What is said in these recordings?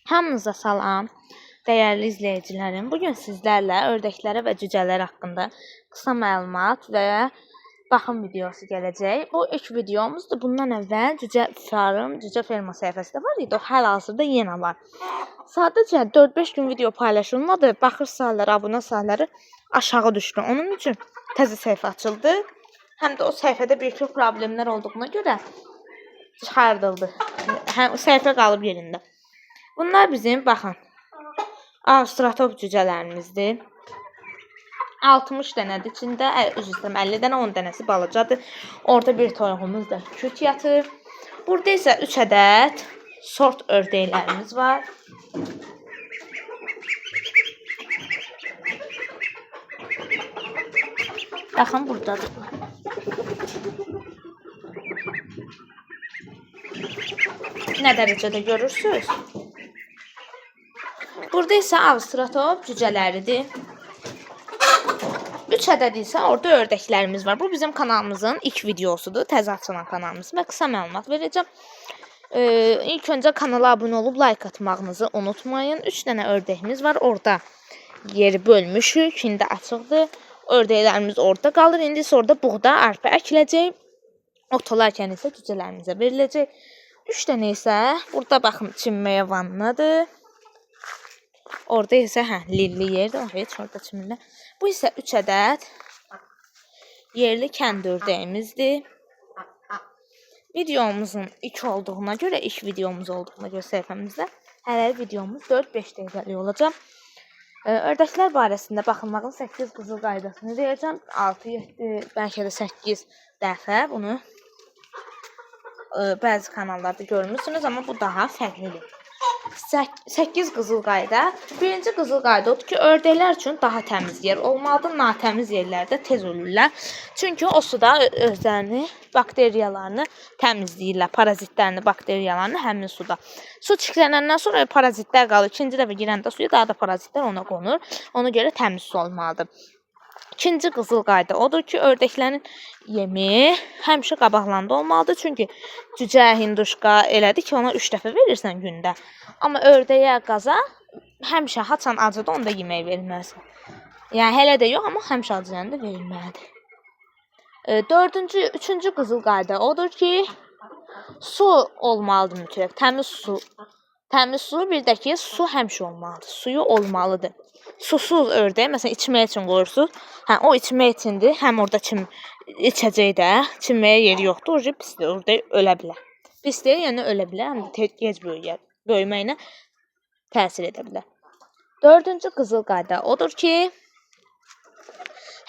Hamınıza salam, dəyərli izləyicilərim. Bugün sizlərlə ördəklərə və cücələr haqqında qısa məlumat və baxım videosu gələcək. Bu ilk videomuzdur. Bundan əvvəl cücə ferma səhifəsində var idi. O hal-hazırda yenə var. Sadəcə 4-5 gün video paylaşılmadı. Baxır sayıları, abunə sayıları aşağı düşdü. Onun üçün təzə səhifə açıldı. Həm də o səhifədə bir-iki problemlər olduğuna görə çıxardıldı. Səhifə qalıb yerində. Bunlar bizim, baxın, Avstratop cücələrimizdir. 60 dənədir içində, üzr istəyirəm, 50 dənə, 10 dənəsi balacadır. Orada bir toyuğumuz da küt yatır. Burada isə 3 ədəd sort ördəklərimiz var. Baxın, buradadır. Nə dərəcədə görürsünüz? Burada isə Avstratop cücələridir. 3 ədəd isə orada ördəklərimiz var. Bu bizim kanalımızın ilk videosudur. Təzə açılan kanalımız və qısa məlumat verəcəm. İlk öncə kanala abunə olub like atmağınızı unutmayın. 3 dənə ördəyimiz var. Orada yeri bölmüşük. İndi açıqdır. Ördəklərimiz orada qalır. İndi isə orada buğda, arpa əkiləcək. Otalarkən isə cücələrimizə veriləcək. 3 dənə isə burada baxın çimməyə vannadır. Orada isə lilli yerdir. Heç orada çimirlər. Bu isə 3 ədəd yerli kənd ördəyimizdir. Videomuzun ilk olduğuna görə, ilk videomuz olduğuna görə səhifəmizdə hələ videomuz 4-5 dəqiqəlik olacaq. Ördəklər barəsində baxılmağın 8 qızıl qaydasını deyəcəm. 6-7, bəlkə də 8 dəfə bunu bəzi kanallarda görmürsünüz, amma bu daha fərqlidir. 8 qızıl qayda. Birinci qızıl qayda odur ki, ördəklər üçün daha təmiz yer olmalıdır. Natəmiz yerlərdə tez ölürlər. Çünki o suda özlərini, bakteriyalarını təmizləyirlər. Parazitlərini, bakteriyalarını həmin suda. Su çirklənəndən sonra parazitlər qalır. İkinci dəfə girəndə suya daha da parazitlər ona qonur. Ona görə təmiz su olmalıdır. İkinci qızıl qayda odur ki, ördəklərin yemi həmişə qabaqlarında olmalıdır. Çünki cücə, hinduşka elədir ki, ona 3 dəfə verirsən gündə. Amma ördəyə, qaza həmişə haçan acıda onda yemək verilməlidir. Yəni hələ də yox, amma həmişə acıyanda verilməlidir. Üçüncü qızıl qayda odur ki, su olmalıdır mütləq. Təmiz su. Təmiz su, bir də ki, su həmişə olmalıdır. Suyu olmalıdır. Susuz ördək, məsələn, içmək üçün qoyursunuz. O içmək üçündür. Həm orada içəcək də, çimməyə yeri yoxdur. Orada pisdir, orada ölə bilər. Pisdir, yəni ölə bilər, həm də gec böyüyər. Böyüməyinə təsir edə bilər. 4-cü qızıl qayda odur ki,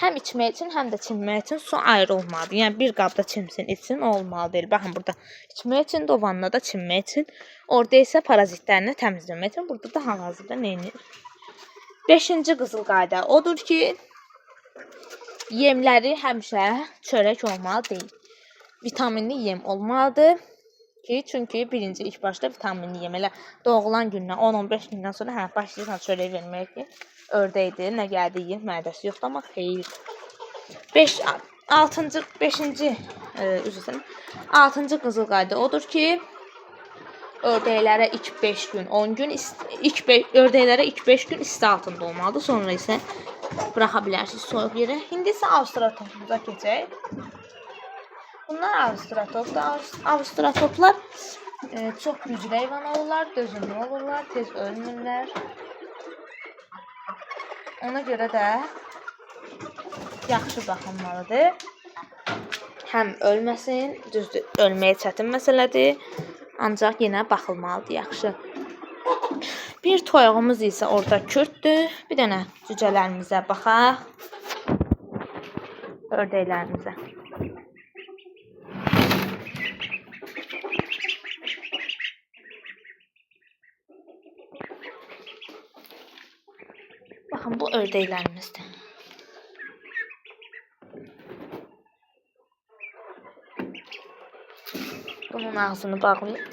həm içmək üçün, həm də çimmək üçün su ayrı olmalıdır. Yəni, bir qabda çimsin, içsin, o olmalı deyil. Baxın, burada içmək üçün, o vannada çimmək üçün. Orada isə parazitlərini təmizləmək üçün. Burada da hal-hazırda neynir? 5-ci qızıl qayda odur ki, yemləri həmişə çörək olmalı deyil. Vitaminli yem olmalıdır ki, çünki birinci ilk başda vitaminli yem elə doğulan gündən 10-15 gündən sonra başlayırsan çörək vermək ki, ördəkdir, nə gəldi yiyir, mədəsi yoxdur, amma xeyir. 6-cı qızıl qayda odur ki, ördəklərə ilk 5 gün, 10 gün, ördəklərə ilk 5 gün isti altında olmalıdır. Sonra isə buraxa bilərsiniz soyuq yerə. İndi isə Avstratopumuza keçək. Bunlar Avstratoplar. Avstratoplar çox güclü heyvan olurlar, dözümlü olurlar, tez ölmürlər. Ona görə də yaxşı baxılmalıdır. Həm ölməsin, düzdür, ölməyə çətin məsələdir. Ancaq yenə baxılmalıdır yaxşı. Bir toyuğumuz isə orada kürdür. Bir dənə cücələrimizə baxaq. Ördəklərimizə. Baxın, bu ördəklərimizdir. Bunun ağzını bağlayayım.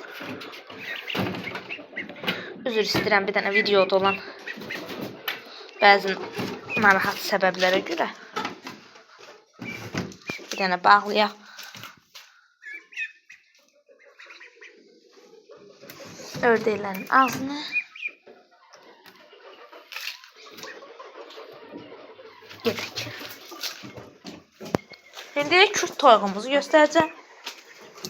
Üzr istəyirəm bir dənə videoda olan bəzi narahat səbəblərə görə. Bir dənə bağlayaq. Ördəklərin ağzını Gedək. İndi kürt toyuğumuzu göstərəcəm.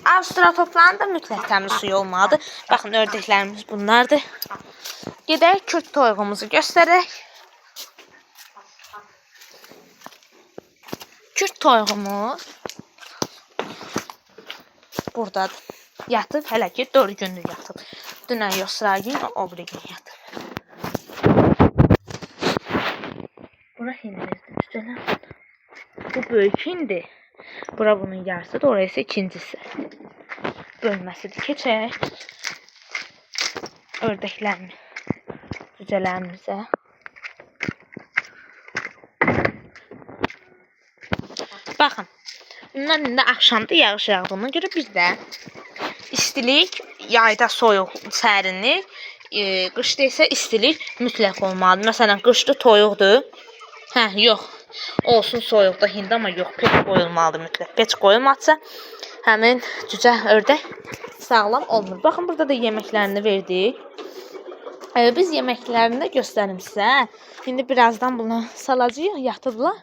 Avstralopların da mütləq təmiz suyu olmalıdır. Baxın, ördəklərimiz bunlardır. Gedək kürt toyuğumuzu göstərək. Kürt toyuğumuz buradadır. Yatıb, hələ ki 4 gündür yatıb. Dünən yox, sıra gün, o biri gün yatıb. Bura hindirdir, cücələr. Bu böyük hindi. Bura bunun yarısıdır, oraya isə ikincisi. Bölməsidir. Keçək ördəklərini, cücələrimizə. Baxın, bunlar indi axşamda yağış yağdığına görə biz də istilik, yayda soyuq, sərinlik, qışda isə istilik mütləq olmalıdır. Məsələn, qışda toyuqdur. Yox, olsun soyuqda hindi, amma yox, peç qoyulmalıdır mütləq. Peç qoyulmazsa, həmin cücə ördək sağlam olmur. Baxın, burada da yeməklərini verdik. Biz yeməklərini də göstərim sizə. İndi birazdan bunu salacağıq, yatıblar.